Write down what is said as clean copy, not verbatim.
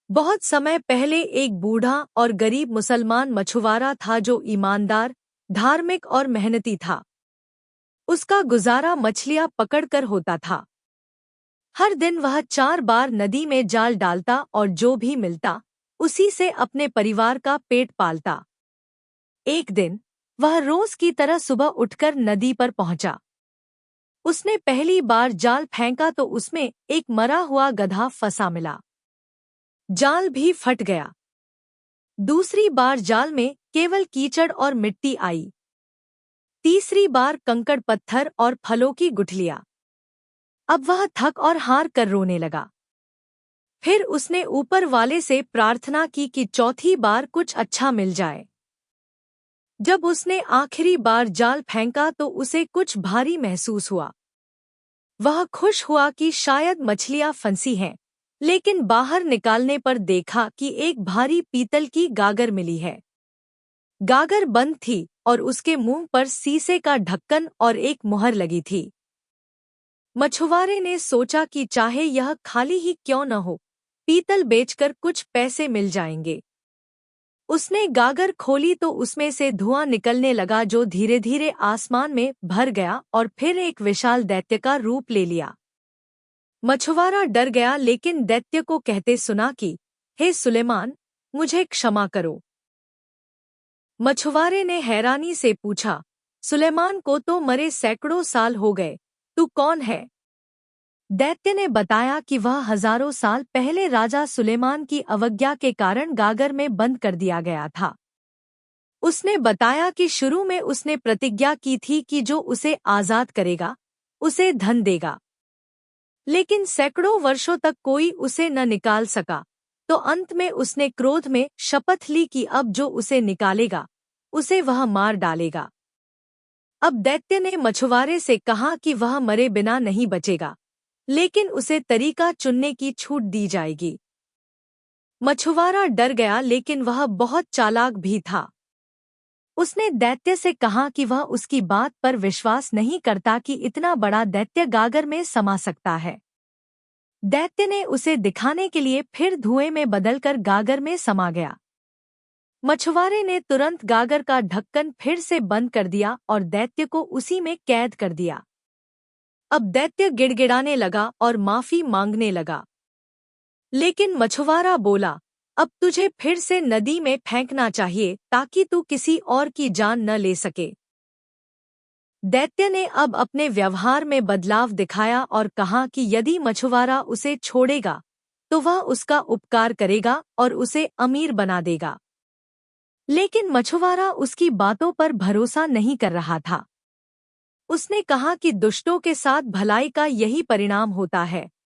बहुत समय पहले एक बूढ़ा और गरीब मुसलमान मछुआरा था जो ईमानदार, धार्मिक और मेहनती था। उसका गुजारा मछलियां पकड़कर होता था। हर दिन वह 4 बार नदी में जाल डालता और जो भी मिलता उसी से अपने परिवार का पेट पालता। एक दिन वह रोज की तरह सुबह उठकर नदी पर पहुंचा। उसने पहली बार जाल फेंका तो उसमें एक मरा हुआ गधा फंसा मिला। जाल भी फट गया। दूसरी बार जाल में केवल कीचड़ और मिट्टी आई। तीसरी बार कंकड़ पत्थर और फलों की गुठलियां। अब वह थक और हार कर रोने लगा। फिर उसने ऊपर वाले से प्रार्थना की कि चौथी बार कुछ अच्छा मिल जाए। जब उसने आखिरी बार जाल फेंका तो उसे कुछ भारी महसूस हुआ। वह खुश हुआ कि शायद मछलियां फंसी हैं, लेकिन बाहर निकालने पर देखा कि एक भारी पीतल की गागर मिली है। गागर बंद थी और उसके मुंह पर शीशे का ढक्कन और एक मुहर लगी थी। मछुआरे ने सोचा कि चाहे यह खाली ही क्यों न हो, पीतल बेचकर कुछ पैसे मिल जाएंगे। उसने गागर खोली तो उसमें से धुआं निकलने लगा जो धीरे धीरे आसमान में भर गया और फिर एक विशाल दैत्य का रूप ले लिया। मछुआरा डर गया लेकिन दैत्य को कहते सुना कि हे सुलेमान, मुझे क्षमा करो। मछुआरे ने हैरानी से पूछा, सुलेमान को तो मरे सैकड़ों साल हो गए, तू कौन है? दैत्य ने बताया कि वह हजारों साल पहले राजा सुलेमान की अवज्ञा के कारण गागर में बंद कर दिया गया था। उसने बताया कि शुरू में उसने प्रतिज्ञा की थी कि जो उसे आजाद करेगा उसे धन देगा, लेकिन सैकड़ों वर्षों तक कोई उसे न निकाल सका, तो अंत में उसने क्रोध में शपथ ली कि अब जो उसे निकालेगा उसे वह मार डालेगा। अब दैत्य ने मछुआरे से कहा कि वह मरे बिना नहीं बचेगा, लेकिन उसे तरीका चुनने की छूट दी जाएगी। मछुआरा डर गया लेकिन वह बहुत चालाक भी था। उसने दैत्य से कहा कि वह उसकी बात पर विश्वास नहीं करता कि इतना बड़ा दैत्य गागर में समा सकता है। दैत्य ने उसे दिखाने के लिए फिर धुएं में बदलकर गागर में समा गया। मछुआरे ने तुरंत गागर का ढक्कन फिर से बंद कर दिया और दैत्य को उसी में कैद कर दिया। अब दैत्य गिड़गिड़ाने लगा और माफी मांगने लगा, लेकिन मछुआरा बोला, अब तुझे फिर से नदी में फेंकना चाहिए ताकि तू किसी और की जान न ले सके। दैत्य ने अब अपने व्यवहार में बदलाव दिखाया और कहा कि यदि मछुआरा उसे छोड़ेगा तो वह उसका उपकार करेगा और उसे अमीर बना देगा। लेकिन मछुआरा उसकी बातों पर भरोसा नहीं कर रहा था। उसने कहा कि दुष्टों के साथ भलाई का यही परिणाम होता है।